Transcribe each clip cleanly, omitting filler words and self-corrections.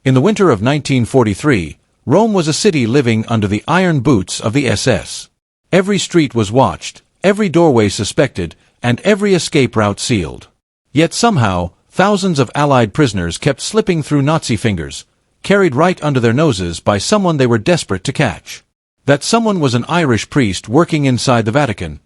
In the winter of 1943, Rome was a city living under the iron boots of the SS. Every street was watched, every doorway suspected, and every escape route sealed. Yet somehow, thousands of Allied prisoners kept slipping through Nazi fingers, carried right under their noses by someone they were desperate to catch. That someone was an Irish priest working inside the Vatican,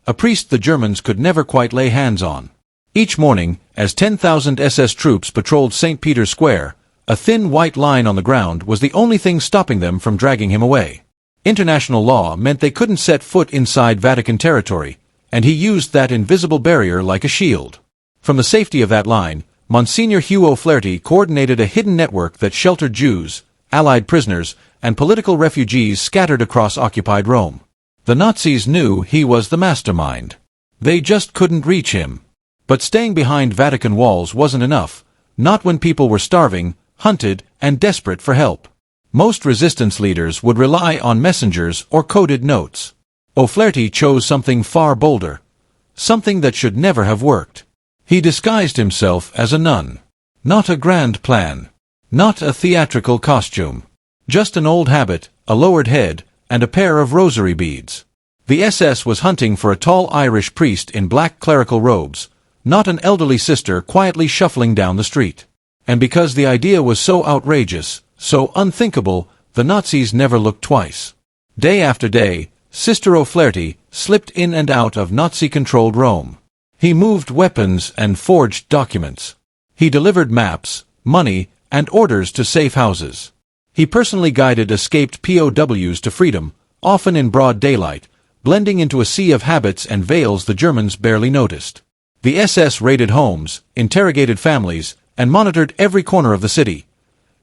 a priest the Germans could never quite lay hands on. Each morning, as 10,000 SS troops patrolled St. Peter's Square, a thin white line on the ground was the only thing stopping them from dragging him away. International law meant they couldn't set foot inside Vatican territory, and he used that invisible barrier like a shield. From the safety of that line, Monsignor Hugh O'Flaherty coordinated a hidden network that sheltered Jews, Allied prisoners, and political refugees scattered across occupied Rome. The Nazis knew he was the mastermind. They just couldn't reach him. But staying behind Vatican walls wasn't enough, not when people were starving, hunted, and desperate for help. Most resistance leaders would rely on messengers or coded notes. O'Flaherty chose something far bolder, something that should never have worked. He disguised himself as a nun. Not a grand plan. Not a theatrical costume. Just an old habit, a lowered head, and a pair of rosary beads. The SS was hunting for a tall Irish priest in black clerical robes, not an elderly sister quietly shuffling down the street. And because the idea was so outrageous, so unthinkable, the Nazis never looked twice. Day after day, Sister O'Flaherty slipped in and out of Nazi-controlled Rome. He moved weapons and forged documents. He delivered maps, money, and orders to safe houses. He personally guided escaped POWs to freedom, often in broad daylight, blending into a sea of habits and veils the Germans barely noticed. The SS raided homes, interrogated families, and monitored every corner of the city.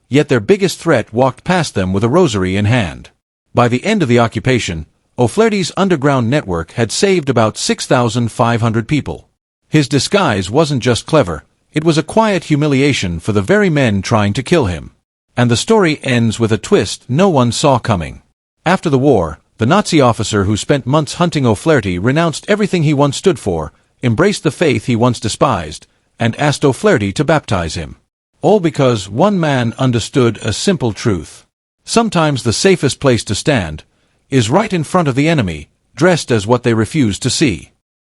Yet their biggest threat walked past them with a rosary in hand. By the end of the occupation, O'Flaherty's underground network had saved about 6,500 people. His disguise wasn't just clever, it was a quiet humiliation for the very men trying to kill him. And the story ends with a twist no one saw coming. After the war, the Nazi officer who spent months hunting O'Flaherty renounced everything he once stood for, embraced the faith he once despised, and asked O'Flaherty to baptize him. All because one man understood a simple truth. Sometimes the safest place to stand is right in front of the enemy, dressed as what they refuse to see.